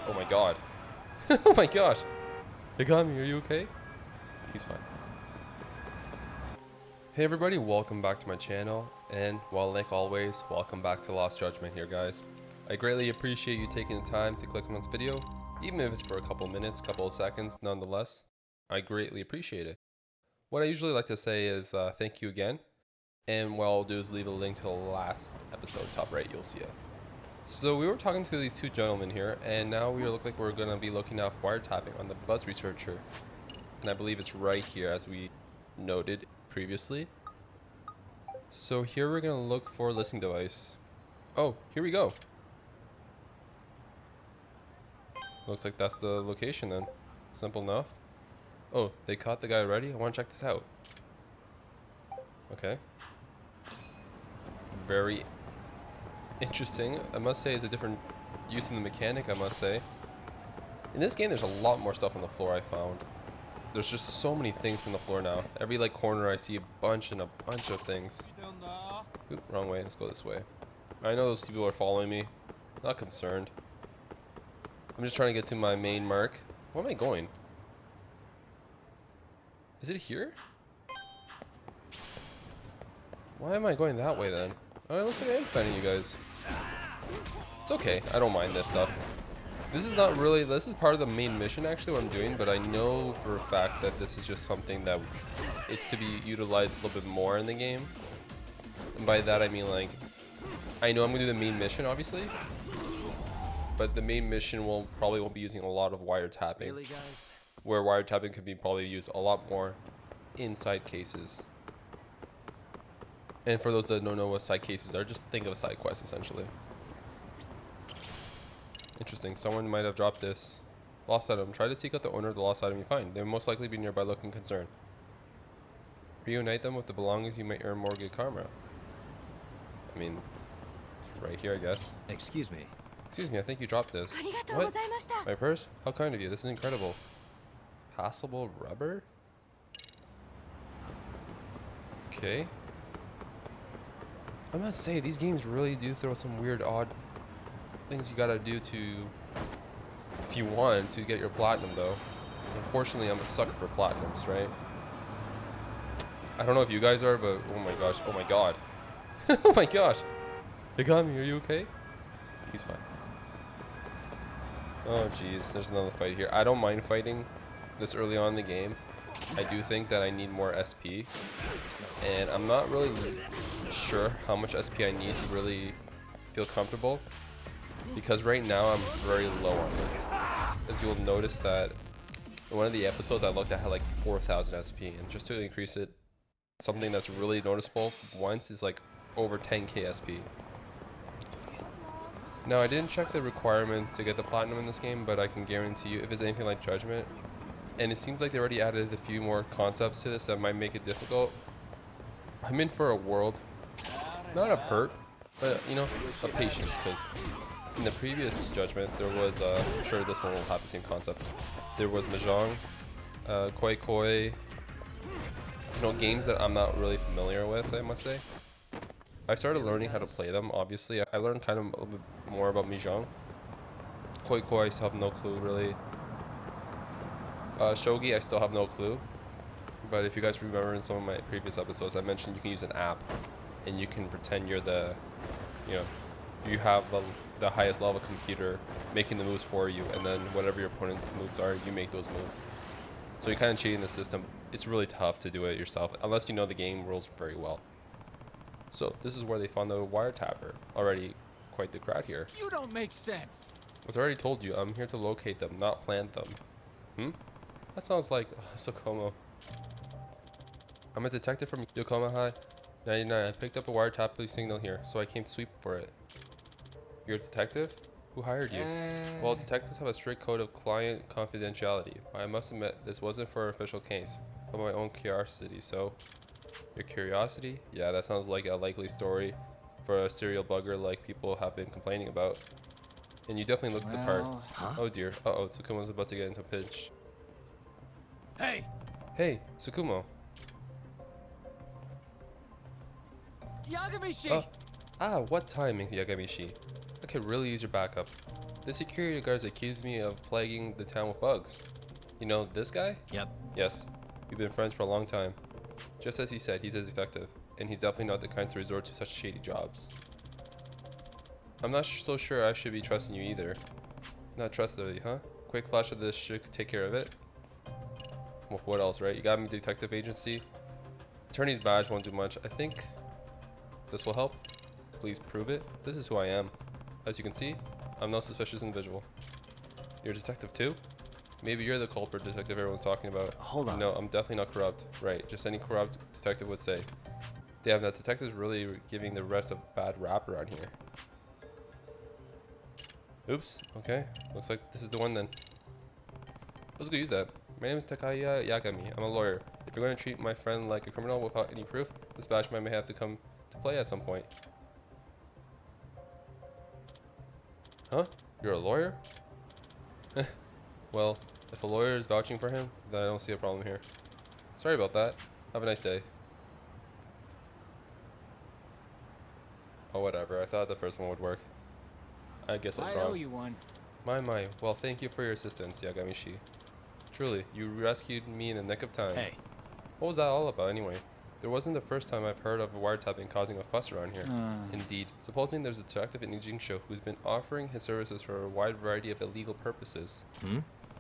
Oh my god. Oh my gosh. Yagami, are you okay? He's fine. Hey everybody, welcome back to my channel, and well, like always, welcome back to Lost Judgment here, guys. I greatly appreciate you taking the time to click on this video, even if it's for a couple minutes, couple of seconds, nonetheless. I greatly appreciate it. What I usually like to say is thank you again, and what I'll do is leave a link to the last episode, top right, you'll see it. So we were talking to these two gentlemen here, and now we look like we're going to be looking at wiretapping on the buzz researcher. And I believe it's right here, as we noted previously. So here we're going to look for a listening device. Oh, here we go. Looks like that's the location then. Simple enough. Oh, they caught the guy already? I want to check this out. Okay. Very interesting. I must say it's a different use of the mechanic, I must say. In this game, there's a lot more stuff on the floor I found. There's just so many things on the floor now. Every like corner I see a bunch of things. Oop, wrong way. Let's go this way. I know those people are following me. Not concerned. I'm just trying to get to my main mark. Where am I going? Is it here? Why am I going that way then? Oh, it looks like I am finding you guys. It's okay. I don't mind this stuff. This is not really, this is part of the main mission actually what I'm doing, but I know for a fact that this is just something that it's to be utilized a little bit more in the game. And by that I mean, like, I know I'm gonna do the main mission obviously, but the main mission probably won't be using a lot of wiretapping. Really, guys? Where wiretapping could be probably used a lot more inside cases. And for those that don't know what side cases are, just think of a side quest essentially. Interesting. Someone might have dropped this lost item. Try to seek out the owner of the lost item you find. They will most likely be nearby looking concerned. Reunite them with the belongings. You might earn more good karma. I mean, right here, I guess. Excuse me. Excuse me, I think you dropped this. What? My purse? How kind of you. This is incredible. Passable rubber? Okay. I must say, these games really do throw some weird, odd things you gotta do to, if you want to get your platinum though. Unfortunately, I'm a sucker for platinums, right? I don't know if you guys are, but oh my gosh, oh my god. Oh my gosh. Yagami, are you okay? He's fine. Oh jeez, there's another fight here. I don't mind fighting this early on in the game. I do think that I need more SP, and I'm not really sure how much SP I need to really feel comfortable, because right now I'm very low on it. As you'll notice that in one of the episodes I looked at had like 4,000 SP, and just to increase it, something that's really noticeable once is like over 10k SP. Now I didn't check the requirements to get the platinum in this game, but I can guarantee you if it's anything like Judgment, and it seems like they already added a few more concepts to this that might make it difficult. I'm in for a world, not of hurt, but you know, of patience, because in the previous Judgment there was, I'm sure this one will have the same concept. There was Mahjong, Koi Koi, you know, games that I'm not really familiar with, I must say. I started learning how to play them, obviously. I learned kind of a little bit more about Mahjong. Koi Koi, I still have no clue really. Shogi, I still have no clue. But if you guys remember in some of my previous episodes, I mentioned you can use an app and you can pretend you're the, you know, you have the highest level computer making the moves for you, and then whatever your opponent's moves are, you make those moves. So you're kind of cheating the system. It's really tough to do it yourself unless you know the game rules very well. So this is where they found the wiretapper. Already quite the crowd here. You don't make sense. As I already told you, I'm here to locate them, not plant them. That sounds like Sokomo. I'm a detective from Yokohama High 99. I picked up a wiretapping signal here, so I came to sweep for it. You're a detective? Who hired you? Well, detectives have a strict code of client confidentiality. I must admit, this wasn't for an official case, but my own curiosity, so... Your curiosity? Yeah, that sounds like a likely story for a serial bugger like people have been complaining about. And you definitely look the part. Huh? Oh dear. Uh-oh, Tsukumo's about to get into a pinch. Hey! Hey, Tsukumo. Yagami-shi! What timing, Yagami-shi. I could really use your backup. The security guards accused me of plaguing the town with bugs. You know this guy? Yep. Yes. We've been friends for a long time. Just as he said, he's a detective, and he's definitely not the kind to resort to such shady jobs. I'm not so sure I should be trusting you either. Not trustworthy, huh? Quick flash of this should take care of it. Well, what else, right? You got me, detective agency. Attorney's badge won't do much. I think this will help. Please prove it. This is who I am. As you can see, I'm no suspicious individual. You're a detective too? Maybe you're the culprit detective everyone's talking about. Hold on. No, I'm definitely not corrupt. Right, just any corrupt detective would say. Damn, that detective's really giving the rest a bad rap around here. Oops, okay. Looks like this is the one then. Let's go use that. My name is Takayuki Yagami. I'm a lawyer. If you're going to treat my friend like a criminal without any proof, this badge may have to come to play at some point. Huh? You're a lawyer? Well, if a lawyer is vouching for him, then I don't see a problem here. Sorry about that. Have a nice day. Oh, whatever. I thought the first one would work. I guess I was I owe wrong. you one. My. Well, thank you for your assistance, Yagami-shi. Truly, you rescued me in the nick of time. Hey. What was that all about, anyway? There wasn't the first time I've heard of wiretapping causing a fuss around here. Indeed. Supposing there's a detective in Ijincho who's been offering his services for a wide variety of illegal purposes.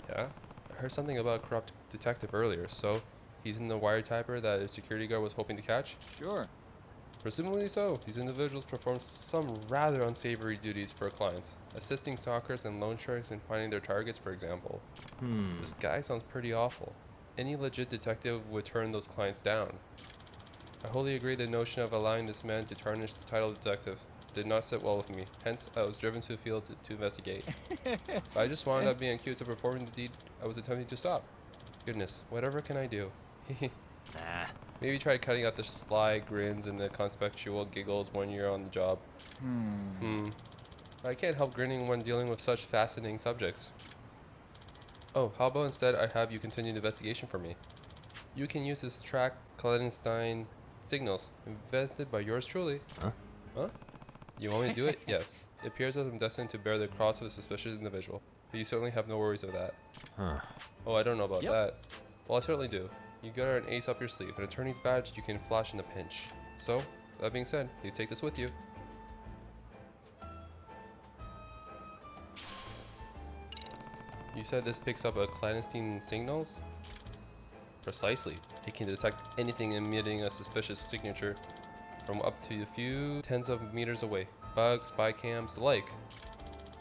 Yeah? I heard something about a corrupt detective earlier, so he's in the wiretapper that a security guard was hoping to catch? Sure. Presumably so. These individuals perform some rather unsavory duties for clients, assisting stalkers and loan sharks in finding their targets, for example. This guy sounds pretty awful. Any legit detective would turn those clients down. I wholly agree the notion of allowing this man to tarnish the title of detective did not sit well with me. Hence, I was driven to the field to investigate. But I just wound up being accused of performing the deed I was attempting to stop. Goodness, whatever can I do? Maybe try cutting out the sly grins and the conspectual giggles when you're on the job. I can't help grinning when dealing with such fascinating subjects. Oh, how about instead I have you continue the investigation for me? You can use this track clandestine signals invented by yours truly. Huh? You want me to do it? Yes. It appears that I'm destined to bear the cross of a suspicious individual, but you certainly have no worries of that. Oh, I don't know about that. Well, I certainly do. You got an ace up your sleeve, an attorney's badge you can flash in a pinch. So, that being said, please take this with you. You said this picks up a clandestine signals? Precisely. It can detect anything emitting a suspicious signature from up to a few tens of meters away. Bugs, spy cams, the like.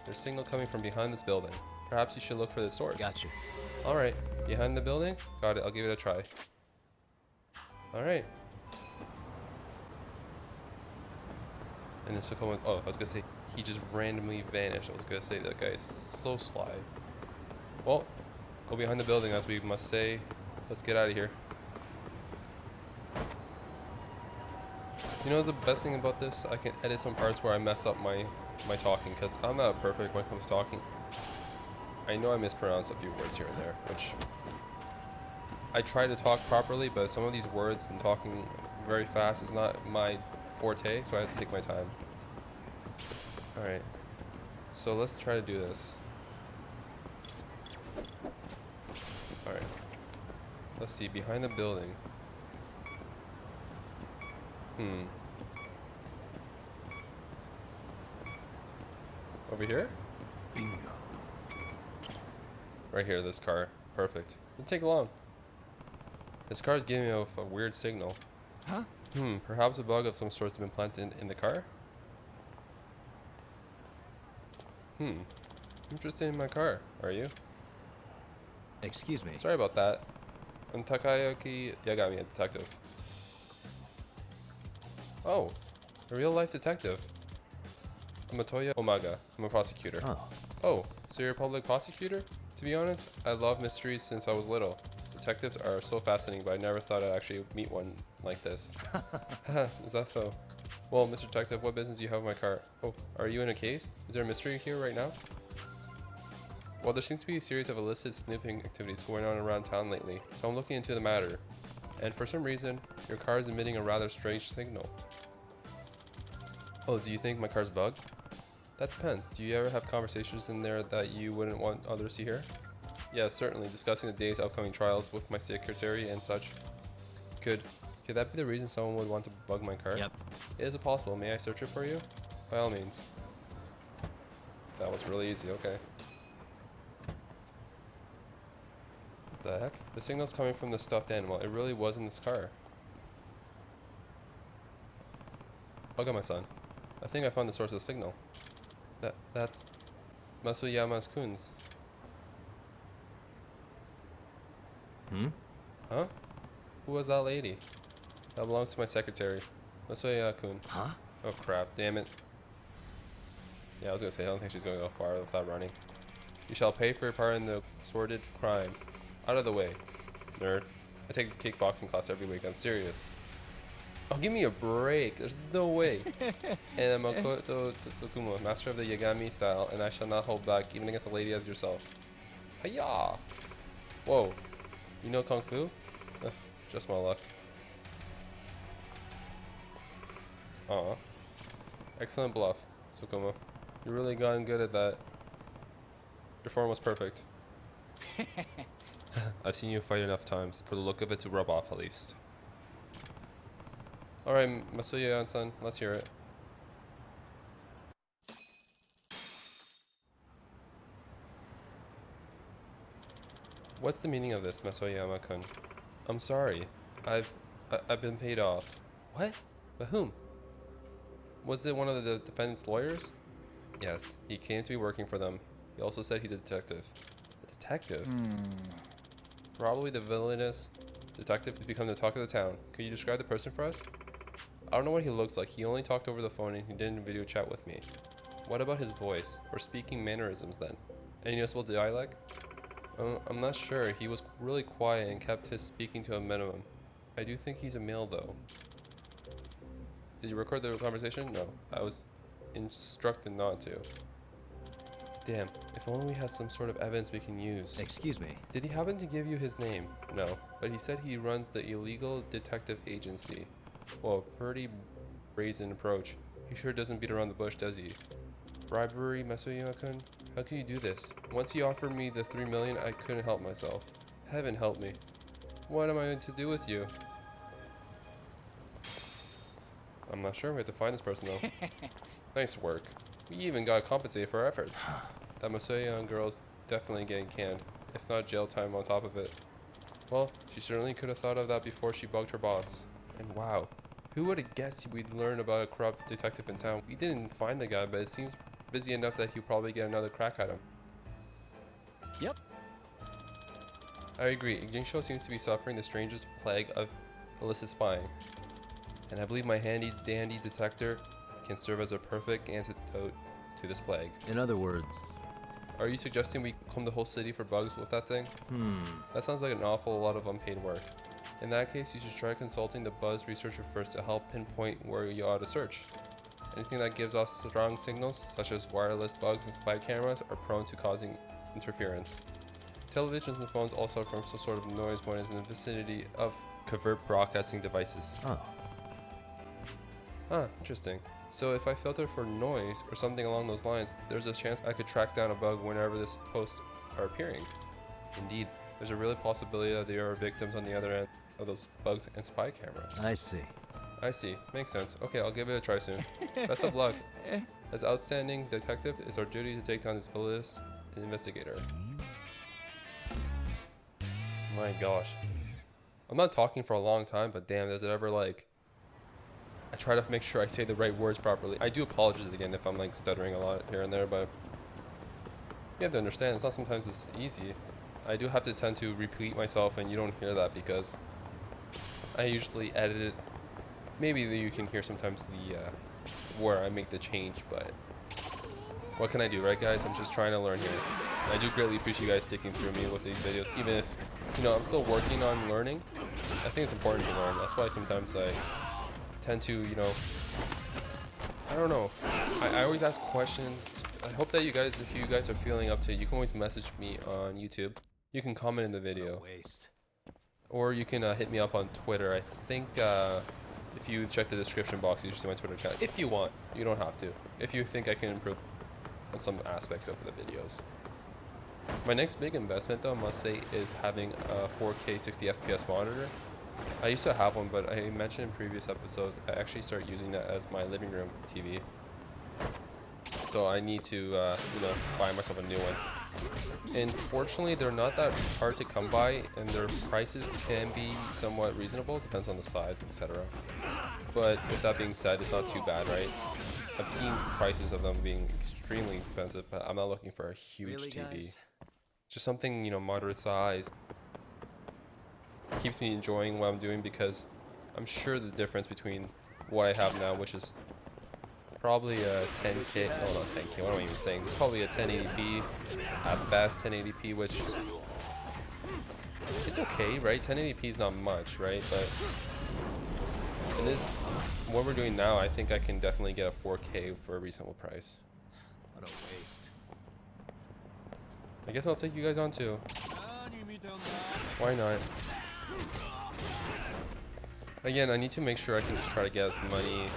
There's signal coming from behind this building. Perhaps you should look for the source. Gotcha. Alright, behind the building? Got it, I'll give it a try. Alright. And this will come with, oh, I was gonna say, he just randomly vanished. I was gonna say, that guy is so sly. Well, go behind the building as we must say. Let's get out of here. You know, the best thing about this, I can edit some parts where I mess up my talking, because I'm not perfect when it comes to talking. I know I mispronounce a few words here and there, which I try to talk properly, but some of these words and talking very fast is not my forte, so I have to take my time. Alright, so let's try to do this. Alright, let's see, behind the building. Over here? Bingo. Right here, this car. Perfect. Didn't take long. This car is giving off a weird signal. Huh? Perhaps a bug of some sort has been planted in the car? Interested in my car, are you? Excuse me. Sorry about that. I'm Takayuki Yagami, a detective. Oh, a real-life detective. I'm Atoya Omaga. I'm a prosecutor. Oh, so you're a public prosecutor? To be honest, I love mysteries since I was little. Detectives are so fascinating, but I never thought I'd actually meet one like this. Is that so? Well, Mr. Detective, what business do you have in my car? Oh, are you in a case? Is there a mystery here right now? Well, there seems to be a series of illicit snooping activities going on around town lately, so I'm looking into the matter. And for some reason, your car is emitting a rather strange signal. Oh, do you think my car's bugged? That depends. Do you ever have conversations in there that you wouldn't want others to hear? Yeah, certainly. Discussing the day's upcoming trials with my secretary and such. Could that be the reason someone would want to bug my car? Yep. Is it possible? May I search it for you? By all means. That was really easy. Okay. What the heck? The signal's coming from the stuffed animal. It really was in this car. Okay, my son. I think I found the source of the signal. That's Masuyama's Kun's. Hmm? Huh? Who was that lady? That belongs to my secretary, Masuya-kun. Huh? Oh crap, damn it. Yeah, I was gonna say, I don't think she's gonna go far without running. You shall pay for your part in the sordid crime. Out of the way, nerd. I take a kickboxing class every week, I'm serious. Oh, give me a break. There's no way. And I'm Makoto Tsukumo, master of the Yagami style, and I shall not hold back, even against a lady as yourself. Hiya! Whoa. You know Kung Fu? Just my luck. Aw. Excellent bluff, Tsukumo. You really gotten good at that. Your form was perfect. I've seen you fight enough times for the look of it to rub off at least. Alright, Masuya-san, let's hear it. What's the meaning of this, Masuyama-kun? I'm sorry. I've been paid off. What? By whom? Was it one of the defendant's lawyers? Yes, he came to be working for them. He also said he's a detective. A detective? Probably the villainous detective to become the talk of the town. Could you describe the person for us? I don't know what he looks like. He only talked over the phone and he didn't video chat with me. What about his voice or speaking mannerisms then? Any noticeable dialect? I'm not sure. He was really quiet and kept his speaking to a minimum. I do think he's a male though. Did you record the conversation? No. I was instructed not to. Damn, if only we had some sort of evidence we can use. Excuse me. Did he happen to give you his name? No, but he said he runs the illegal detective agency. Well, pretty brazen approach. He sure doesn't beat around the bush, does he? Bribery, Masuyama-kun? How can you do this? Once he offered me the 3 million, I couldn't help myself. Heaven help me. What am I to do with you? I'm not sure. We have to find this person though. Nice work. We even got compensated for our efforts. That Masuya girl's definitely getting canned, if not jail time on top of it. Well, she certainly could have thought of that before she bugged her boss. And wow, who would have guessed we'd learn about a corrupt detective in town? We didn't find the guy, but it seems busy enough that he'll probably get another crack at him. Yep. I agree. Ijincho seems to be suffering the strangest plague of illicit spying. And I believe my handy dandy detector can serve as a perfect antidote to this plague. In other words... Are you suggesting we comb the whole city for bugs with that thing? That sounds like an awful lot of unpaid work. In that case, you should try consulting the buzz researcher first to help pinpoint where you ought to search. Anything that gives off strong signals, such as wireless bugs and spy cameras, are prone to causing interference. Televisions and phones also from some sort of noise when it's in the vicinity of covert broadcasting devices. Oh. Huh, interesting. So if I filter for noise or something along those lines, there's a chance I could track down a bug whenever this posts are appearing. Indeed, there's a real possibility that they are victims on the other end of those bugs and spy cameras. I see. I see. Makes sense. Okay, I'll give it a try soon. Best of luck. As outstanding detective, it's our duty to take down this villainous investigator. My gosh. I'm not talking for a long time, but damn, does it ever like... I try to make sure I say the right words properly. I do apologize again if I'm like stuttering a lot here and there, but you have to understand, it's not sometimes it's easy. I do have to tend to repeat myself and you don't hear that because I usually edit it. Maybe you can hear sometimes the where I make the change, but what can I do, right guys? I'm just trying to learn here. I do greatly appreciate you guys sticking through me with these videos, even if, you know, I'm still working on learning. I think it's important to learn. That's why sometimes I tend to, you know, I don't know. I always ask questions. I hope that you guys, if you guys are feeling up to it, you can always message me on YouTube. You can comment in the video. Waste. Or you can hit me up on Twitter. I think if you check the description box, you should see my Twitter account. If you want. You don't have to. If you think I can improve. on some aspects of the videos. My next big investment though, I must say, is having a 4K 60 FPS monitor. I used to have one, but I mentioned in previous episodes, I actually started using that as my living room TV. So I need to, buy myself a new one. And fortunately, they're not that hard to come by, and their prices can be somewhat reasonable, depends on the size, etc. But with that being said, it's not too bad, right? I've seen prices of them being extremely expensive, but I'm not looking for a huge TV. Just something, moderate size. Keeps me enjoying what I'm doing, because I'm sure the difference between what I have now, which is probably a 10K, no, not 10K, what am I even saying? It's probably a 1080p, at best 1080p, which, it's okay, right? 1080p is not much, right? But in this, what we're doing now, I think I can definitely get a 4K for a reasonable price. What a waste. I guess I'll take you guys on too. Why not? Again, I need to make sure I can just try to get as many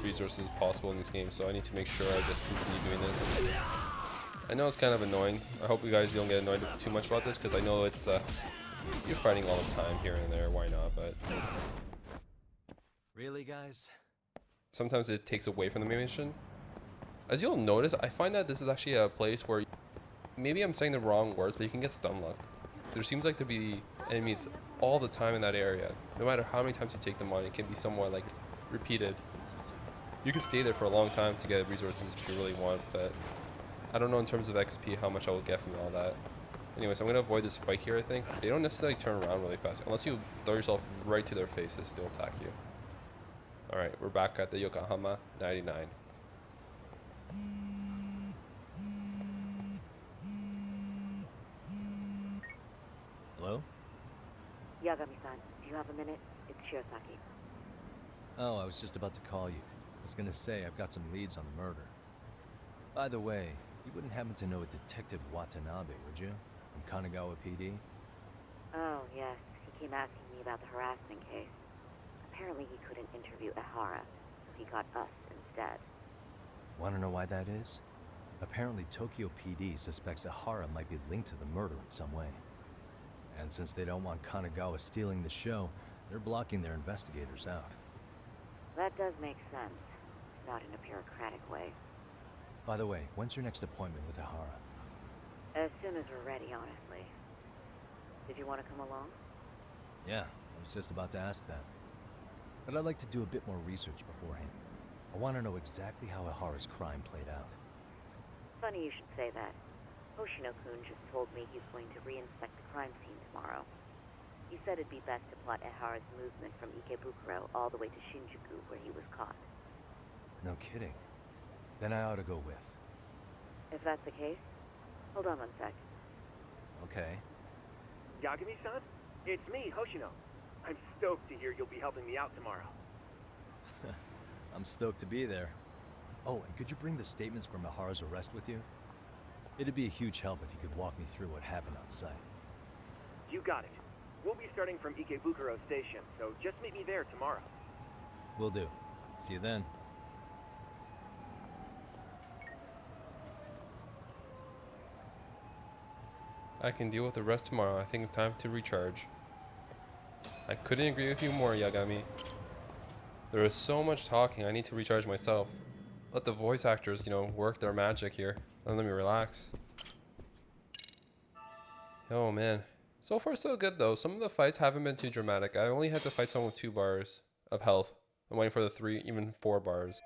resources as possible in this game, so I need to make sure I just continue doing this. I know it's kind of annoying. I hope you guys don't get annoyed too much about this, because I know it's you're fighting all the time here and there. Why not? But Really, guys? sometimes it takes away from the main mission. As you'll notice, I find that this is actually a place where maybe I'm saying the wrong words, but you can get stun locked. There seems like to be enemies all the time in that area. No matter how many times you take them on, it can be somewhat like repeated. You can stay there for a long time to get resources if you really want, but I don't know in terms of XP how much I will get from all that. Anyways, I'm going to avoid this fight here, I think. They don't necessarily turn around really fast. Unless you throw yourself right to their faces, they'll attack you. Alright, we're back at the Yokohama 99. Hello? Yagami-san, do you have a minute? It's Shiosaki. Oh, I was just about to call you. I was gonna say, I've got some leads on the murder. By the way, you wouldn't happen to know a Detective Watanabe, would you? From Kanagawa PD? Oh, yes. He came asking me about the harassment case. Apparently he couldn't interview Ehara, so he got us instead. Wanna know why that is? Apparently Tokyo PD suspects Ehara might be linked to the murder in some way. And since they don't want Kanagawa stealing the show, they're blocking their investigators out. That does make sense. Not in a bureaucratic way. By the way, when's your next appointment with Ehara? As soon as we're ready, honestly. Did you want to come along? Yeah, I was just about to ask that. But I'd like to do a bit more research beforehand. I want to know exactly how Ehara's crime played out. Funny you should say that. Hoshino-kun just told me he's going to reinspect the crime scene tomorrow. He said it'd be best to plot Ehara's movement from Ikebukuo all the way to Shinjuku, where he was caught. No kidding. Then I ought to go with. If that's the case, hold on one sec. Okay. Yagami-san? It's me, Hoshino. I'm stoked to hear you'll be helping me out tomorrow. I'm stoked to be there. Oh, and could you bring the statements from Ehara's arrest with you? It'd be a huge help if you could walk me through what happened on site. You got it. We'll be starting from Ikebukuro Station, so just meet me there tomorrow. Will do. See you then. I can deal with the rest tomorrow. I think it's time to recharge. I couldn't agree with you more, Yagami. There is so much talking. I need to recharge myself. Let the voice actors, work their magic here. And let me relax. Oh man. So far so good though. Some of the fights haven't been too dramatic. I only had to fight someone with 2 bars of health. I'm waiting for the 3, even 4 bars.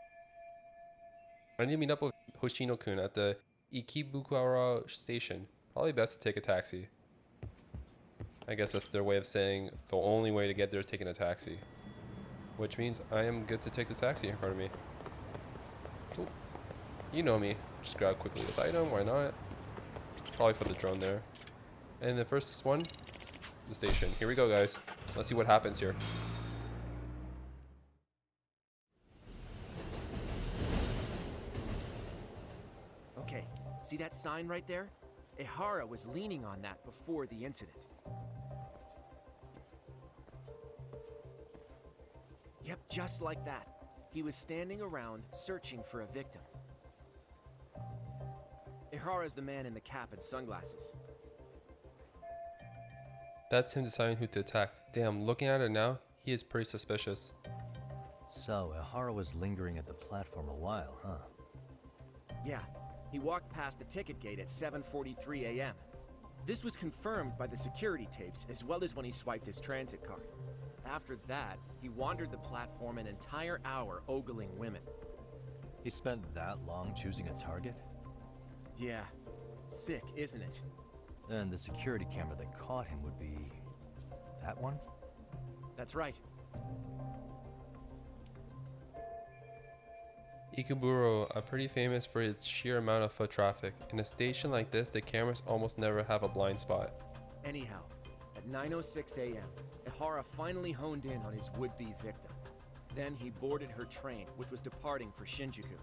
I need to meet up with Hoshino-kun at the Ikebukuo station. Probably best to take a taxi. I guess that's their way of saying the only way to get there is taking a taxi. Which means I am good to take this taxi in front of me. Ooh. You know me. Just grab quickly this item, why not? Probably for the drone there. And the first one, the station. Here we go, guys. Let's see what happens here. Okay, see that sign right there? Ehara was leaning on that before the incident. Yep, just like that. He was standing around searching for a victim. Ehara's the man in the cap and sunglasses. That's him deciding who to attack. Damn, looking at it now, he is pretty suspicious. So, Ehara was lingering at the platform a while, huh? Yeah, he walked past the ticket gate at 7:43 a.m. This was confirmed by the security tapes as well as when he swiped his transit card. After that, he wandered the platform an entire hour ogling women. He spent that long choosing a target? Yeah, sick, isn't it? And the security camera that caught him would be... that one? That's right. Ikebukuo are pretty famous for its sheer amount of foot traffic. In a station like this, the cameras almost never have a blind spot. Anyhow, at 9:06 a.m., Ehara finally honed in on his would-be victim. Then he boarded her train, which was departing for Shinjuku.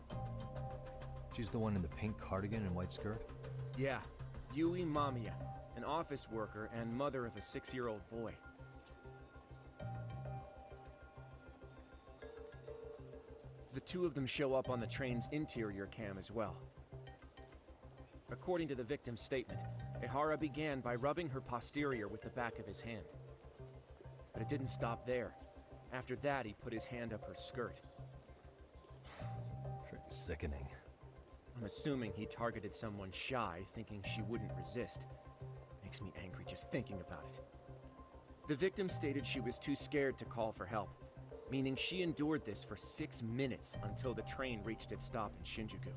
She's the one in the pink cardigan and white skirt? Yeah, Yui Mamiya, an office worker and mother of a 6-year-old boy. The two of them show up on the train's interior cam as well. According to the victim's statement, Ehara began by rubbing her posterior with the back of his hand. But it didn't stop there. After that, he put his hand up her skirt. Pretty sickening. I'm assuming he targeted someone shy, thinking she wouldn't resist. Makes me angry just thinking about it. The victim stated she was too scared to call for help, meaning she endured this for 6 minutes until the train reached its stop in Shinjuku.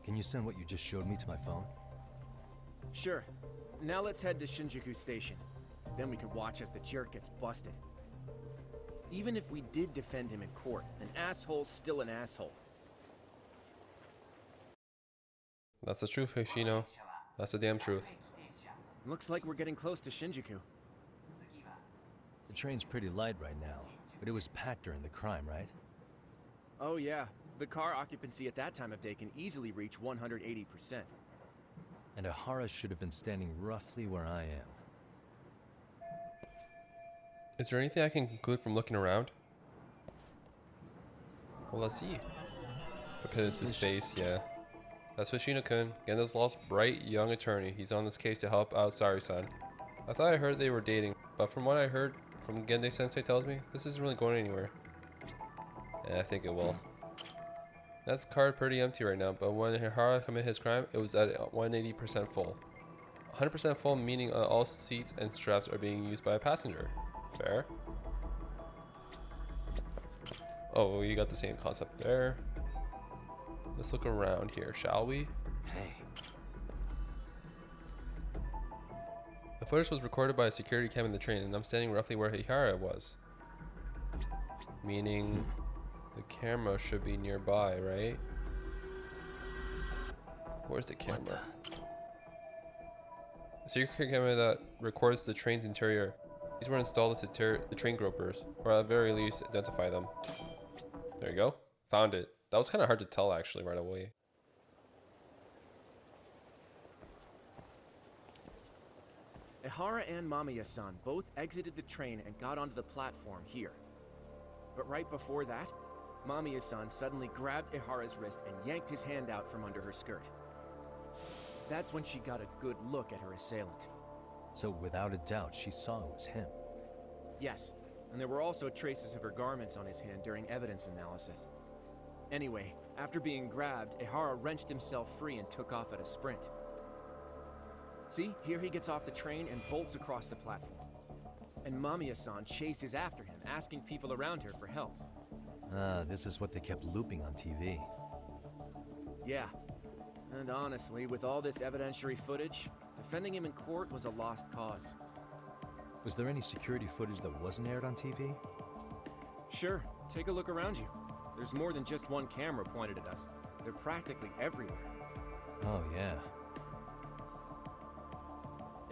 Can you send what you just showed me to my phone? Sure. Now let's head to Shinjuku Station. Then we can watch as the jerk gets busted. Even if we did defend him in court, an asshole's still an asshole. That's the truth, Hoshino. That's the damn truth. Looks like we're getting close to Shinjuku. The train's pretty light right now, but it was packed during the crime, right? Oh yeah, the car occupancy at that time of day can easily reach 180%. And Ehara should have been standing roughly where I am. Is there anything I can conclude from looking around? Well, let's see. If I put it into his face, yeah. That's Hoshino-kun, Gendo's lost bright young attorney. He's on this case to help out Sari-san. I thought I heard they were dating, but from what I heard from Gende-sensei tells me, this isn't really going anywhere. Yeah, I think it will. That's card pretty empty right now, but when Ehara committed his crime, it was at 180% full. 100% full meaning all seats and straps are being used by a passenger. Fair. Oh, you got the same concept there. Let's look around here, shall we? Hey. The footage was recorded by a security cam in the train, and I'm standing roughly where Ehara was. Meaning, the camera should be nearby, right? Where's the camera? A security camera that records the train's interior. These were installed to deter the train gropers, or at the very least, identify them. There you go. Found it. That was kind of hard to tell actually right away. Ehara and Mamiya-san both exited the train and got onto the platform here. But right before that, Mamiya-san suddenly grabbed Ehara's wrist and yanked his hand out from under her skirt. That's when she got a good look at her assailant. So without a doubt, she saw it was him. Yes, and there were also traces of her garments on his hand during evidence analysis. Anyway, after being grabbed, Ehara wrenched himself free and took off at a sprint. See, here he gets off the train and bolts across the platform. And Mamiya-san chases after him, asking people around her for help. Ah, this is what they kept looping on TV. Yeah. And honestly, with all this evidentiary footage, defending him in court was a lost cause. Was there any security footage that wasn't aired on TV? Sure, take a look around you. There's more than just one camera pointed at us. They're practically everywhere. Oh, yeah.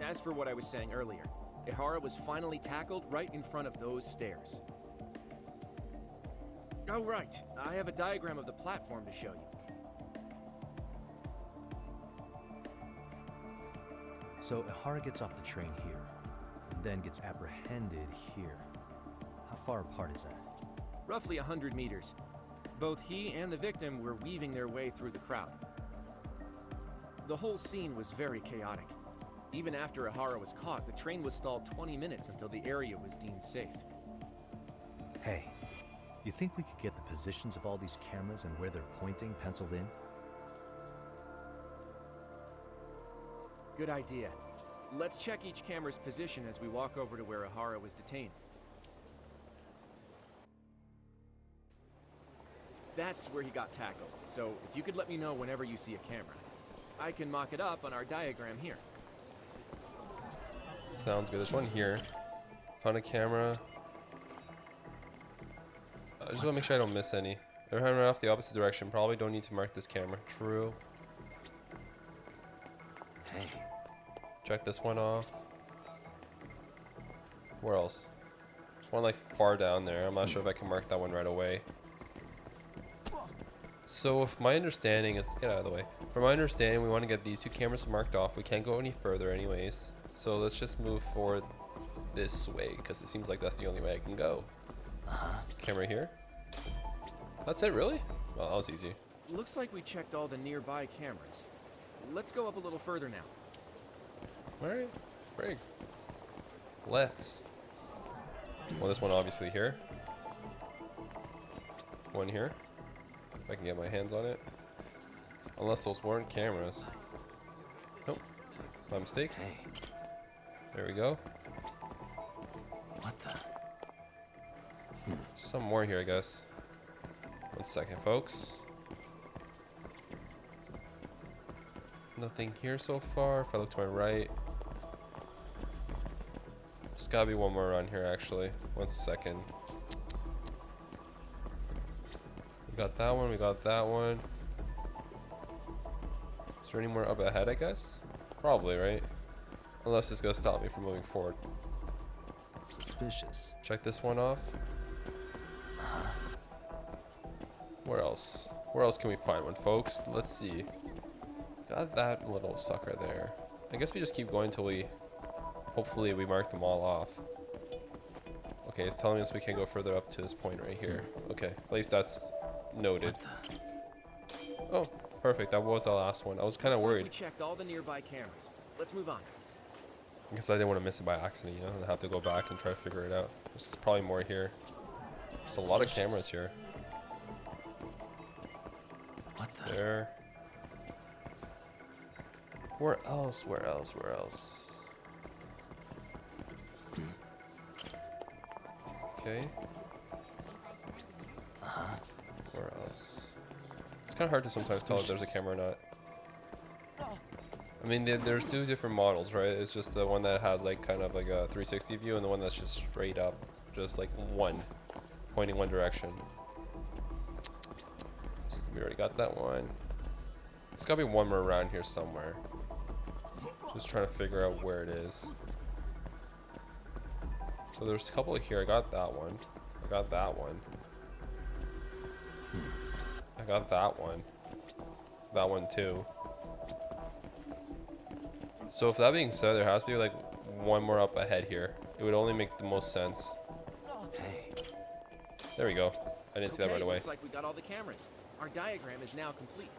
As for what I was saying earlier, Ehara was finally tackled right in front of those stairs. Oh right, I have a diagram of the platform to show you. So Ehara gets off the train here, and then gets apprehended here. How far apart is that? Roughly 100 meters. Both he and the victim were weaving their way through the crowd. The whole scene was very chaotic. Even after Ehara was caught, the train was stalled 20 minutes until the area was deemed safe. Hey, you think we could get the positions of all these cameras and where they're pointing penciled in? Good idea. Let's check each camera's position as we walk over to where Ehara was detained. That's where he got tackled, so if you could let me know whenever you see a camera. I can mock it up on our diagram here. Sounds good. There's one here. Found a camera. I just want to make sure I don't miss any. They're running off the opposite direction. Probably don't need to mark this camera. True. Hey. Check this one off. Where else? There's one like far down there. I'm not sure if I can mark that one right away. So if my understanding is, get out of the way. From my understanding, we want to get these two cameras marked off. We can't go any further anyways. So let's just move forward this way because it seems like that's the only way I can go. Camera here. That's it, really? Well, that was easy. Looks like we checked all the nearby cameras. Let's go up a little further now. Alright, frig. Let's. Well, this one obviously here. One here. If I can get my hands on it. Unless those weren't cameras. Nope. My mistake. Hey. There we go. What the? Some more here, I guess. 1 second, folks. Nothing here so far. If I look to my right. There's gotta be one more around here, actually. 1 second. We got that one, we got that one. Is there any more up ahead, I guess? Probably, right? Unless it's gonna stop me from moving forward. Suspicious. Check this one off. Where else? Where else can we find one, folks? Let's see. Got that little sucker there. I guess we just keep going till we... Hopefully we mark them all off. Okay, it's telling us we can't go further up to this point right here. Okay, at least that's noted. Oh, perfect. That was the last one. I was kind of worried. We checked all the nearby cameras. Let's move on. I guess I didn't want to miss it by accident, you know, and have to go back and try to figure it out. This is probably more here. There's a lot of cameras here. What the? There. Where else? Where else? Where else? Okay. Where else? It's kind of hard to sometimes tell if there's a camera or not. I mean, there's two different models, right? It's just the one that has like kind of like a 360 view and the one that's just straight up, just like one, pointing one direction. So we already got that one. There's gotta be one more around here somewhere. Just trying to figure out where it is. So there's a couple here. I got that one. I got that one. I got that one. That one too. So if that being said, there has to be like one more up ahead here. It would only make the most sense. Hey. There we go. I didn't see that right away. Looks like we got all the cameras. Our diagram is now complete.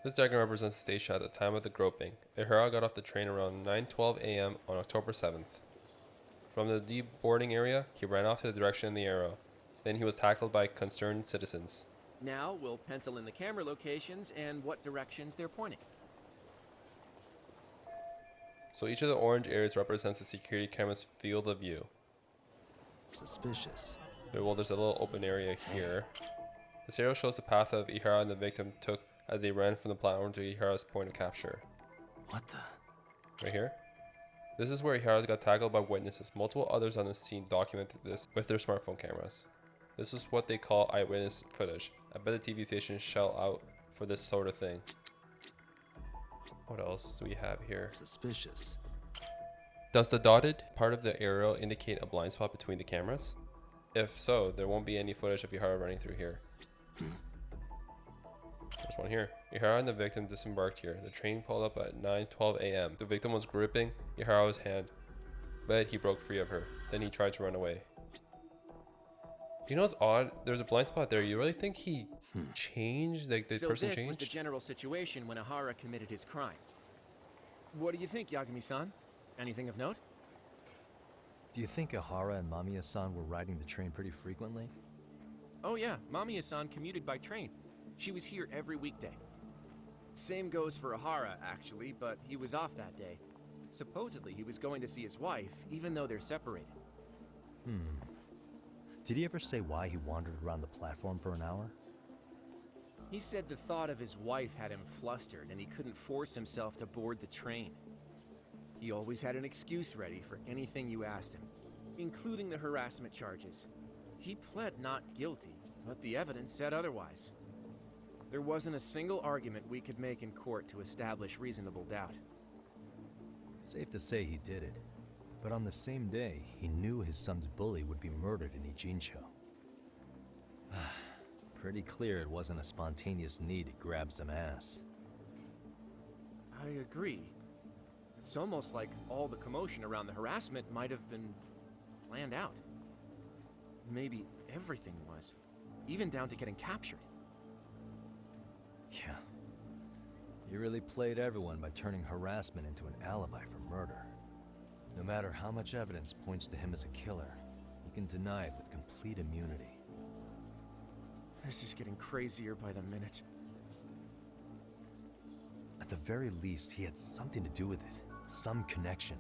This diagram represents the station at the time of the groping. Ehara got off the train around 9:12 a.m. on October 7th. From the deboarding area, he ran off to the direction of the arrow. Then he was tackled by concerned citizens. Now we'll pencil in the camera locations and what directions they're pointing. So each of the orange areas represents the security camera's field of view. Suspicious. Well, there's a little open area here. This arrow shows the path of Ehara and the victim took as they ran from the platform to Ihara's point of capture. What the? Right here. This is where Ihara got tackled by witnesses. Multiple others on the scene documented this with their smartphone cameras. This is what they call eyewitness footage. I bet the TV station shell out for this sort of thing. What else do we have here? Suspicious. Does the dotted part of the arrow indicate a blind spot between the cameras? If so, there won't be any footage of Ihara running through here. There's one here. Ihara and the victim disembarked here. The train pulled up at 9:12 a.m. The victim was gripping Ihara's hand, but he broke free of her. Then he tried to run away. You know what's odd? There's a blind spot there. You really think he changed? Like the So person this was changed? the general situation when Ehara committed his crime. What do you think, Yagami-san? Anything of note? Do you think Ehara and Mamiya-san were riding the train pretty frequently? Oh yeah, Mamiya-san commuted by train. She was here every weekday. Same goes for Ehara, actually, but he was off that day. Supposedly, he was going to see his wife, even though they're separated. Did he ever say why he wandered around the platform for an hour? He said the thought of his wife had him flustered and he couldn't force himself to board the train. He always had an excuse ready for anything you asked him, including the harassment charges. He pled not guilty, but the evidence said otherwise. There wasn't a single argument we could make in court to establish reasonable doubt. Safe to say he did it. But on the same day, he knew his son's bully would be murdered in Ijincho. Pretty clear it wasn't a spontaneous need to grab some ass. I agree. It's almost like all the commotion around the harassment might have been planned out. Maybe everything was, even down to getting captured. Yeah. He really played everyone by turning harassment into an alibi for murder. No matter how much evidence points to him as a killer, he can deny it with complete immunity. This is getting crazier by the minute. At the very least, he had something to do with it. Some connection.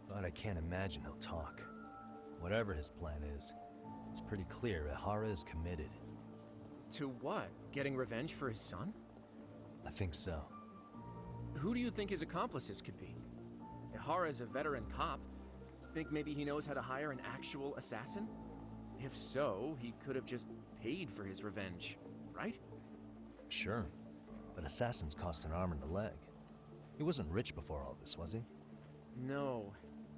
But I can't imagine he'll talk. Whatever his plan is, it's pretty clear Ehara is committed. To what? Getting revenge for his son? I think so. Who do you think his accomplices could be? Ehara's a veteran cop. Think maybe he knows how to hire an actual assassin? If so, he could have just paid for his revenge, right? Sure. But assassins cost an arm and a leg. He wasn't rich before all this, was he? No.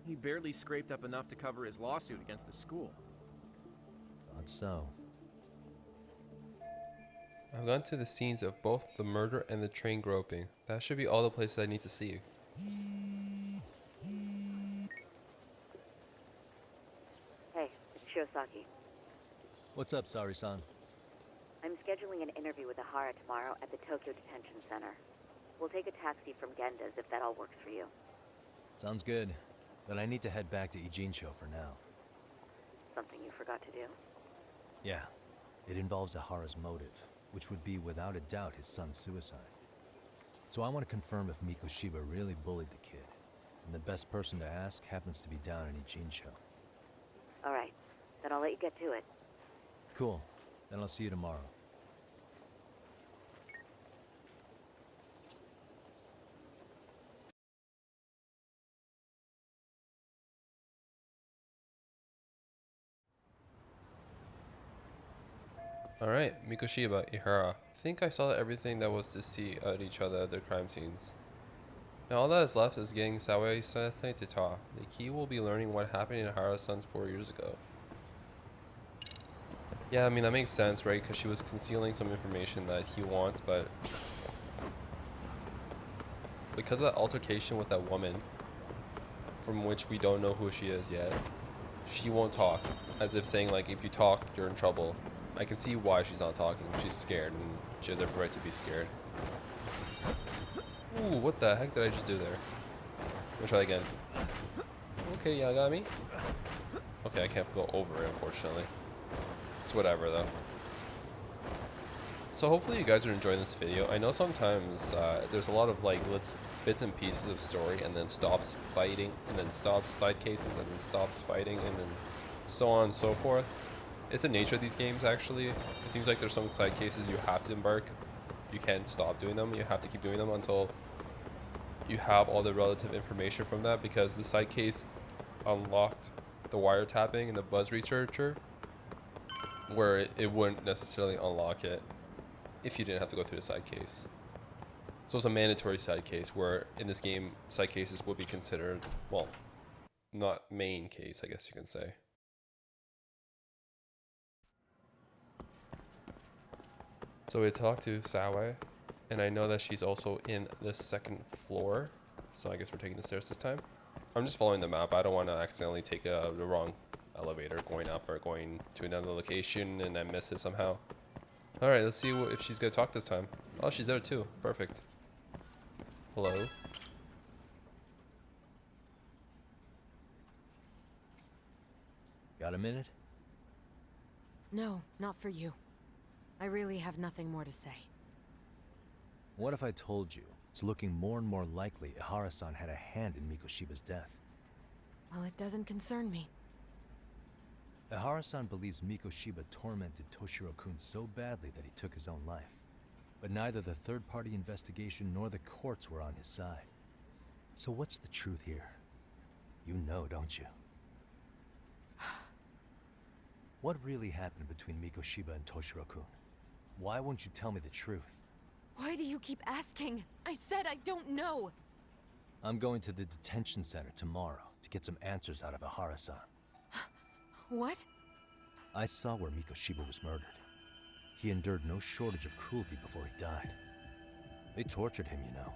He barely scraped up enough to cover his lawsuit against the school. Thought so. I've gone to the scenes of both the murder and the train groping. That should be all the places I need to see. Hey, it's Shiosaki. What's up, Sari-san? I'm scheduling an interview with Ehara tomorrow at the Tokyo Detention Center. We'll take a taxi from Genda's if that all works for you. Sounds good. But I need to head back to Ijincho for now. Something you forgot to do? Yeah. It involves Ehara's motive, which would be without a doubt his son's suicide. So I want to confirm if Mikoshiba really bullied the kid. And the best person to ask happens to be down in Ijincho. Alright, then I'll let you get to it. Cool. Then I'll see you tomorrow. Alright, Mikoshiba, Ehara. I think I saw everything that was to see at each other at their crime scenes. Now all that is left is getting Sawa-sensei to talk. The key will be learning what happened in Ehara's sons 4 years ago. Yeah, I mean that makes sense, right? Because she was concealing some information that he wants, but because of that altercation with that woman, from which we don't know who she is yet, she won't talk, as if saying like, if you talk, you're in trouble. I can see why she's not talking. She's scared, and she has every right to be scared. Ooh, what the heck did I just do there? Let me try again. Okay, Yagami. Okay, I can't go over it, unfortunately. It's whatever, though. So hopefully you guys are enjoying this video. I know sometimes there's a lot of like bits and pieces of story, and then stops fighting, and then stops side cases, and then stops fighting, and then so on and so forth. It's the nature of these games, actually. It seems like there's some side cases you have to embark. You can't stop doing them. You have to keep doing them until you have all the relative information from that, because the side case unlocked the wiretapping and the buzz researcher, where it wouldn't necessarily unlock it if you didn't have to go through the side case. So it's a mandatory side case, where in this game, side cases would be considered, well, not main case, I guess you can say. So we talked to Sawa, and I know that she's also in the second floor. So I guess we're taking the stairs this time. I'm just following the map. I don't want to accidentally take the wrong elevator going up or going to another location and I missed it somehow. Alright, let's see if she's gonna talk this time. Oh, she's there too. Perfect. Hello? Got a minute? No, not for you. I really have nothing more to say. What if I told you it's looking more and more likely Ehara-san had a hand in Mikoshiba's death? Well, it doesn't concern me. Ehara-san believes Mikoshiba tormented Toshiro-kun so badly that he took his own life. But neither the third-party investigation nor the courts were on his side. So what's the truth here? You know, don't you? What really happened between Mikoshiba and Toshiro-kun? Why won't you tell me the truth? Why do you keep asking? I said I don't know! I'm going to the detention center tomorrow to get some answers out of Ehara-san. What? I saw where Mikoshiba was murdered. He endured no shortage of cruelty before he died. They tortured him, you know.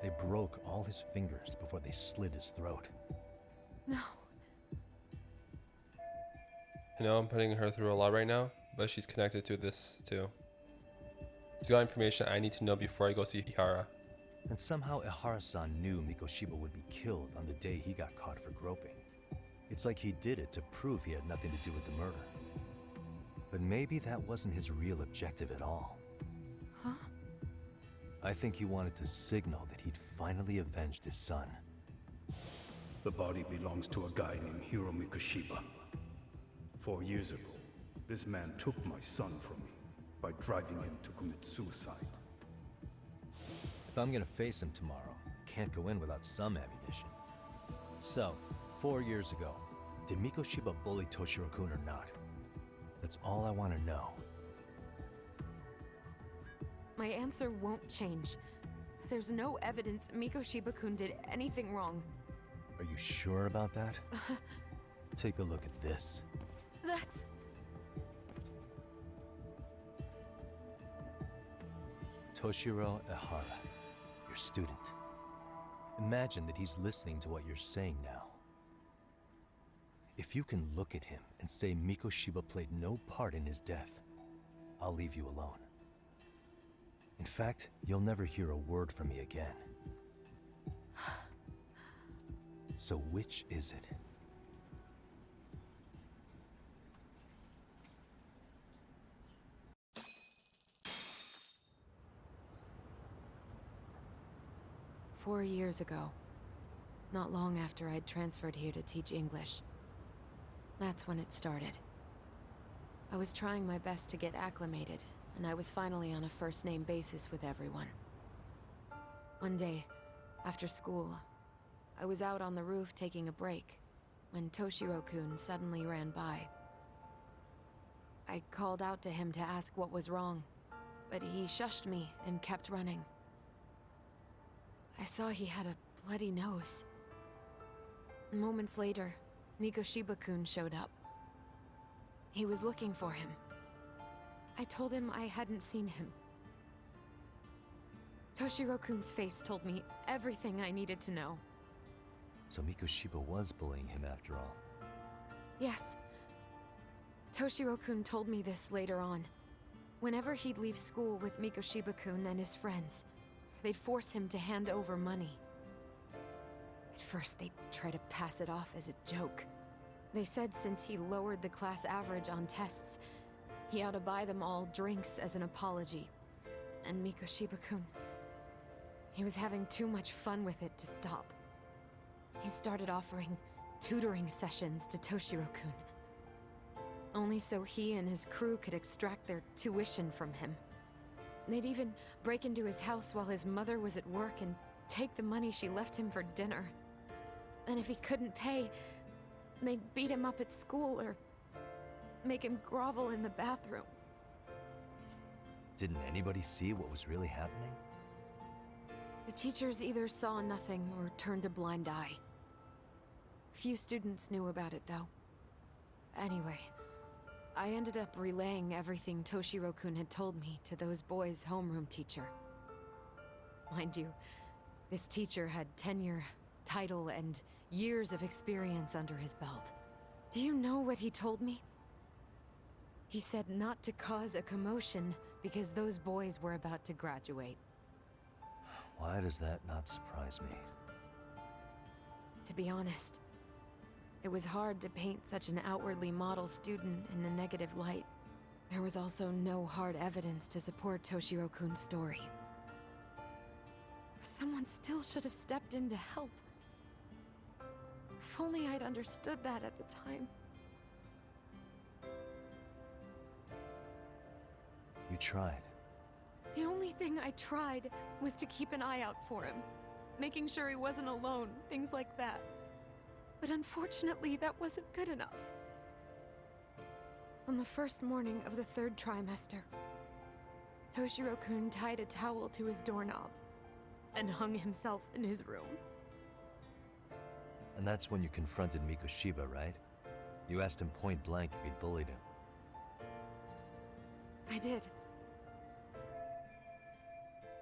They broke all his fingers before they slit his throat. No. You know, I'm putting her through a lot right now, but she's connected to this too. She's got information I need to know before I go see Ehara. And somehow Ehara-san knew Mikoshiba would be killed on the day he got caught for groping. It's like he did it to prove he had nothing to do with the murder. But maybe that wasn't his real objective at all. Huh? I think he wanted to signal that he'd finally avenged his son. The body belongs to a guy named Hiro Mikoshiba. 4 years ago, this man took my son from me by driving him to commit suicide. If I'm gonna face him tomorrow, I can't go in without some ammunition. So, 4 years ago, did Mikoshiba bully Toshiro-kun or not? That's all I want to know. My answer won't change. There's no evidence Mikoshiba-kun did anything wrong. Are you sure about that? Take a look at this. That's... Toshiro Ehara, your student. Imagine that he's listening to what you're saying now. If you can look at him and say Mikoshiba played no part in his death, I'll leave you alone. In fact, you'll never hear a word from me again. So which is it? "4 years ago, not long after I'd transferred here to teach English. That's when it started. I was trying my best to get acclimated, and I was finally on a first-name basis with everyone. One day, after school, I was out on the roof taking a break, when Toshiro-kun suddenly ran by. I called out to him to ask what was wrong, but he shushed me and kept running. I saw he had a bloody nose. Moments later, Mikoshiba-kun showed up. He was looking for him. I told him I hadn't seen him. Toshiro-kun's face told me everything I needed to know. So Mikoshiba was bullying him after all. Yes. Toshiro-kun told me this later on. Whenever he'd leave school with Mikoshiba-kun and his friends, they'd force him to hand over money. At first, they'd try to pass it off as a joke. They said since he lowered the class average on tests, he ought to buy them all drinks as an apology. And Mikoshiba-kun, he was having too much fun with it to stop. He started offering tutoring sessions to Toshiro-kun. Only so he and his crew could extract their tuition from him. They'd even break into his house while his mother was at work and take the money she left him for dinner. And if he couldn't pay, they'd beat him up at school or make him grovel in the bathroom. Didn't anybody see what was really happening? The teachers either saw nothing or turned a blind eye. Few students knew about it, though. Anyway, I ended up relaying everything Toshiro-kun had told me to those boys' homeroom teacher. Mind you, this teacher had tenure, title, and years of experience under his belt. Do you know what he told me? He said not to cause a commotion because those boys were about to graduate. Why does that not surprise me? To be honest, it was hard to paint such an outwardly model student in a negative light. There was also no hard evidence to support Toshiro-kun's story. But someone still should have stepped in to help. If only I'd understood that at the time. You tried. The only thing I tried was to keep an eye out for him, making sure he wasn't alone, things like that. But unfortunately, that wasn't good enough. On the first morning of the 3rd trimester, Toshiro-kun tied a towel to his doorknob and hung himself in his room. And that's when you confronted Mikoshiba, right? You asked him point blank if he'd bullied him. I did.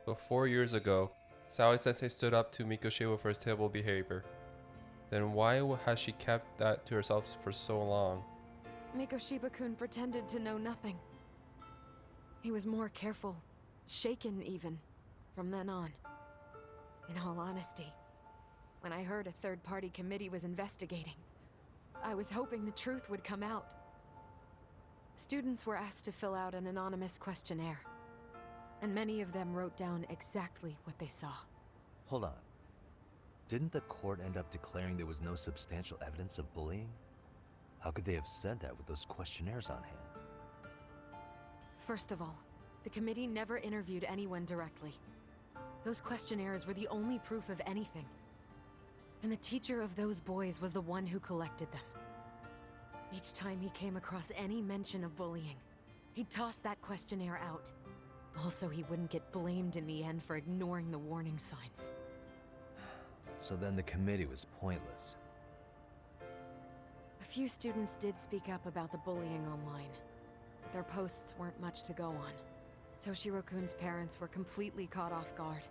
So 4 years ago, Sawa-sensei stood up to Mikoshiba for his terrible behavior. Then why has she kept that to herself for so long? Mikoshiba-kun pretended to know nothing. He was more careful, shaken even, from then on. In all honesty, when I heard a third-party committee was investigating, I was hoping the truth would come out. Students were asked to fill out an anonymous questionnaire, and many of them wrote down exactly what they saw. Hold on. Didn't the court end up declaring there was no substantial evidence of bullying? How could they have said that with those questionnaires on hand? First of all, the committee never interviewed anyone directly. Those questionnaires were the only proof of anything. And the teacher of those boys was the one who collected them. Each time he came across any mention of bullying, he'd toss that questionnaire out. Also, he wouldn't get blamed in the end for ignoring the warning signs. So then the committee was pointless. A few students did speak up about the bullying online, but their posts weren't much to go on. Toshiro-kun's parents were completely caught off guard.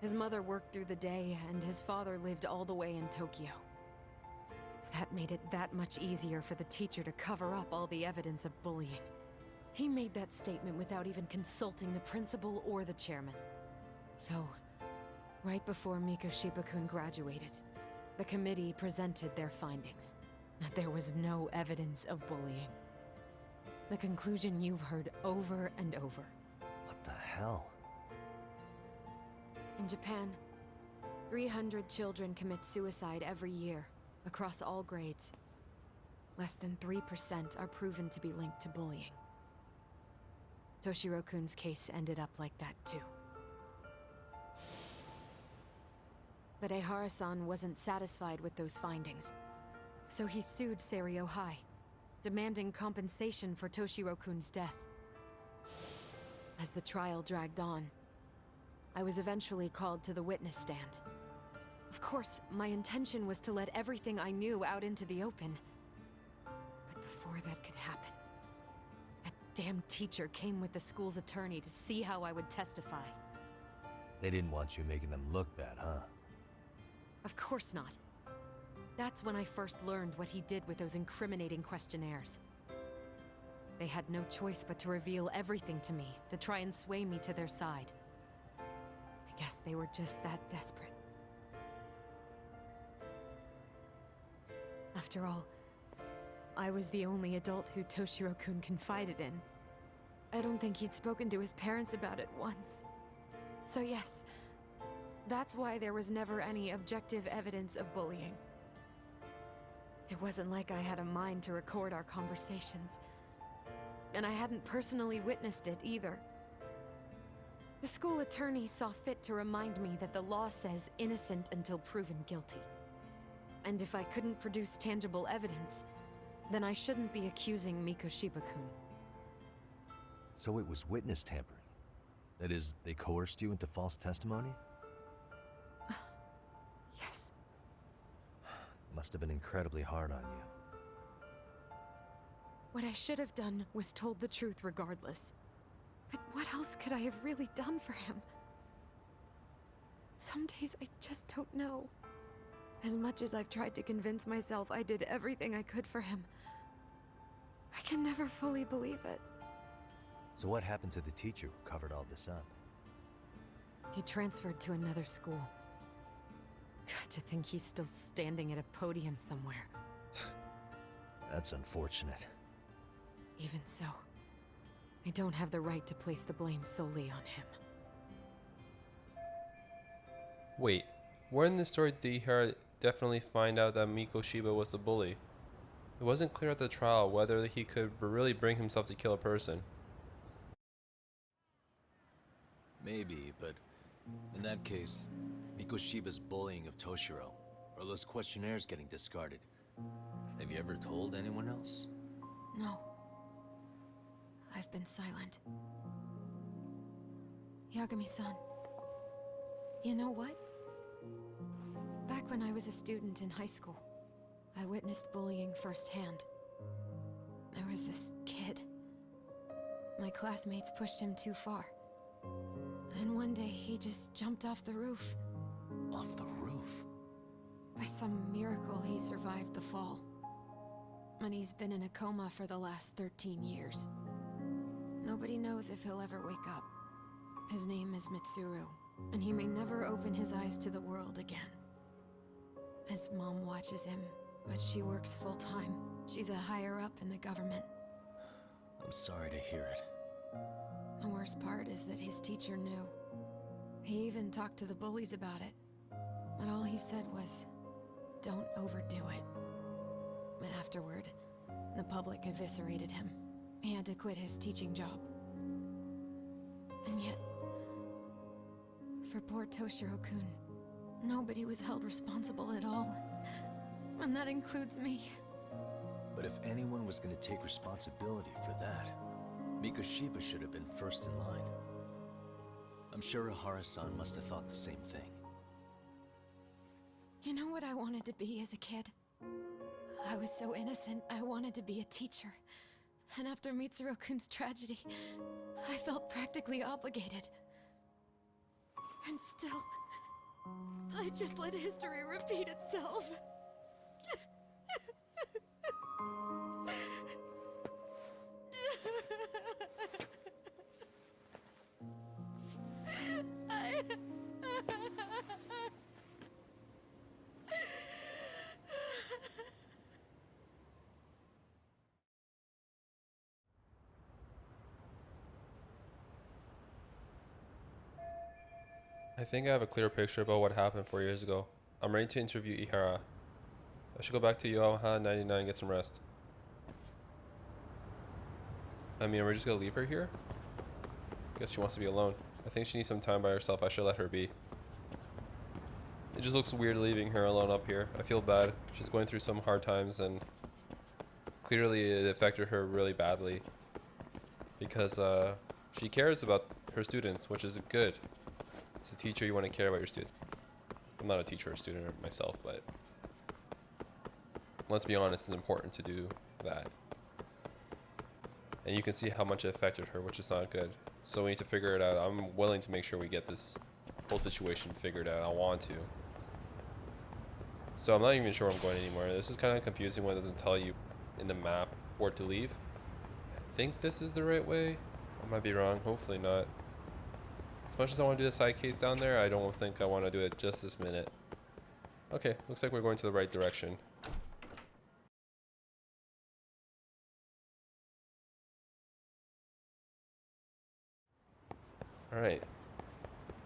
His mother worked through the day, and his father lived all the way in Tokyo. That made it that much easier for the teacher to cover up all the evidence of bullying. He made that statement without even consulting the principal or the chairman. So, right before Mikoshiba-kun graduated, the committee presented their findings. That there was no evidence of bullying. The conclusion you've heard over and over. What the hell? In Japan, 300 children commit suicide every year, across all grades. Less than 3% are proven to be linked to bullying. Toshiro-kun's case ended up like that too. But Ehara-san wasn't satisfied with those findings, so he sued Seiryo High, demanding compensation for Toshiro-kun's death. As the trial dragged on, I was eventually called to the witness stand. Of course, my intention was to let everything I knew out into the open. But before that could happen, that damn teacher came with the school's attorney to see how I would testify. They didn't want you making them look bad, huh? Of course not. That's when I first learned what he did with those incriminating questionnaires. They had no choice but to reveal everything to me, to try and sway me to their side. I guess they were just that desperate. After all, I was the only adult who Toshiro-kun confided in. I don't think he'd spoken to his parents about it once. So yes, that's why there was never any objective evidence of bullying. It wasn't like I had a mind to record our conversations. And I hadn't personally witnessed it either. The school attorney saw fit to remind me that the law says innocent until proven guilty. And if I couldn't produce tangible evidence, then I shouldn't be accusing Mikoshiba-kun. So it was witness tampering? That is, they coerced you into false testimony? Yes. Must have been incredibly hard on you. What I should have done was told the truth regardless. But what else could I have really done for him? Some days I just don't know. As much as I've tried to convince myself I did everything I could for him, I can never fully believe it. So what happened to the teacher who covered all this up? He transferred to another school. God, to think he's still standing at a podium somewhere. That's unfortunate. Even so, I don't have the right to place the blame solely on him. Wait, where in this story did Ehara definitely find out that Mikoshiba was the bully? It wasn't clear at the trial whether he could really bring himself to kill a person. Maybe, but in that case, Mikoshiba's bullying of Toshiro, or those questionnaires getting discarded. Have you ever told anyone else? No. I've been silent. Yagami-san. You know what? Back when I was a student in high school, I witnessed bullying firsthand. There was this kid. My classmates pushed him too far. And one day he just jumped off the roof. Off the roof? By some miracle, he survived the fall. And he's been in a coma for the last 13 years. Nobody knows if he'll ever wake up. His name is Mitsuru, and he may never open his eyes to the world again. His mom watches him, but she works full-time. She's a higher-up in the government. I'm sorry to hear it. The worst part is that his teacher knew. He even talked to the bullies about it. But all he said was, don't overdo it. But afterward, the public eviscerated him. He had to quit his teaching job. And yet, for poor Toshiro-kun, nobody was held responsible at all. And that includes me. But if anyone was going to take responsibility for that, Mikoshiba should have been first in line. I'm sure Ehara-san must have thought the same thing. You know what I wanted to be as a kid? I was so innocent, I wanted to be a teacher. And after Mitsuru-kun's tragedy, I felt practically obligated. And still, I just let history repeat itself. I think I have a clear picture about what happened 4 years ago. I'm ready to interview Ehara. I should go back to Yoha 99 and get some rest. I mean, are we just gonna leave her here? Guess she wants to be alone. I think she needs some time by herself. I should let her be. It just looks weird leaving her alone up here. I feel bad. She's going through some hard times, and clearly it affected her really badly. Because she cares about her students, which is good. As a teacher, you want to care about your students. I'm not a teacher or student myself, but let's be honest, it's important to do that. And you can see how much it affected her, which is not good. So we need to figure it out. I'm willing to make sure we get this whole situation figured out. I want to. So I'm not even sure where I'm going anymore. This is kind of confusing when it doesn't tell you in the map where to leave. I think this is the right way. I might be wrong. Hopefully not. As much as I want to do the side case down there, I don't think I want to do it just this minute. Okay, looks like we're going to the right direction. Alright.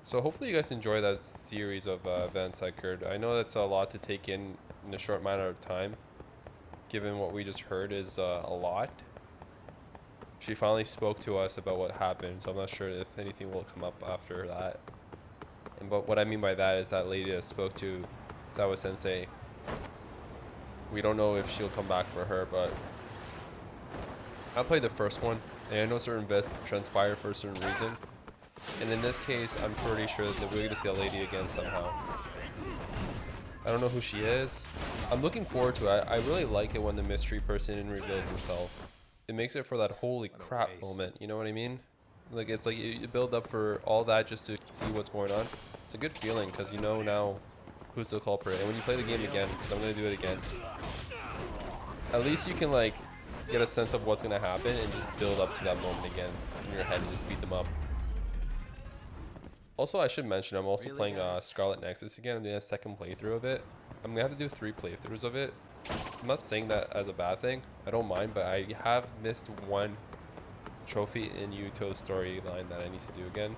So hopefully you guys enjoy that series of events that occurred. I know that's a lot to take in a short amount of time. Given what we just heard is a lot. She finally spoke to us about what happened, so I'm not sure if anything will come up after that. And but what I mean by that is that lady that spoke to Sawa-sensei. We don't know if she'll come back for her, but I played the first one, and I know certain events transpired for a certain reason. And in this case, I'm pretty sure that we're going to see a lady again somehow. I don't know who she is. I'm looking forward to it. I really like it when the mystery person reveals himself. It makes it for that holy crap moment, you know what I mean? Like, it's like you build up for all that just to see what's going on. It's a good feeling because you know now who's the culprit. And when you play the game again, because I'm going to do it again, at least you can like get a sense of what's going to happen and just build up to that moment again in your head and just beat them up. Also, I should mention I'm also playing Scarlet Nexus again. I'm doing a second playthrough of it. I'm going to have to do 3 playthroughs of it. I'm not saying that as a bad thing. I don't mind, but I have missed one trophy in Yuto's storyline that I need to do again.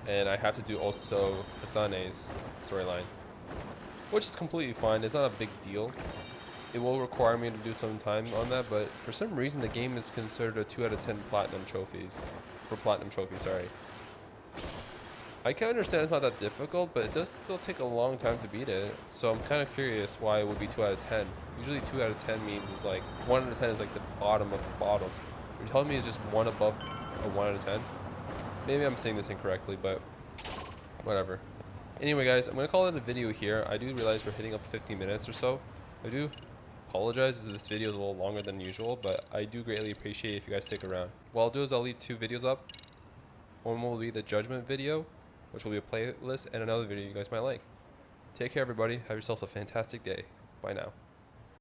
And I have to do also Asane's storyline, which is completely fine. It's not a big deal. It will require me to do some time on that, but for some reason the game is considered a 2 out of 10 platinum trophies. For platinum trophy, sorry. I can understand it's not that difficult, but it does still take a long time to beat it. So I'm kind of curious why it would be 2 out of 10. Usually 2 out of 10 means it's like 1 out of 10 is like the bottom of the bottom. You're telling me it's just 1 above a 1 out of 10? Maybe I'm saying this incorrectly, but whatever. Anyway, guys, I'm going to call it a video here. I do realize we're hitting up 50 minutes or so. I do apologize if this video is a little longer than usual, but I do greatly appreciate if you guys stick around. What I'll do is I'll leave 2 videos up. One will be the judgment video, which will be a playlist, and another video you guys might like. Take care, everybody. Have yourselves a fantastic day. Bye now.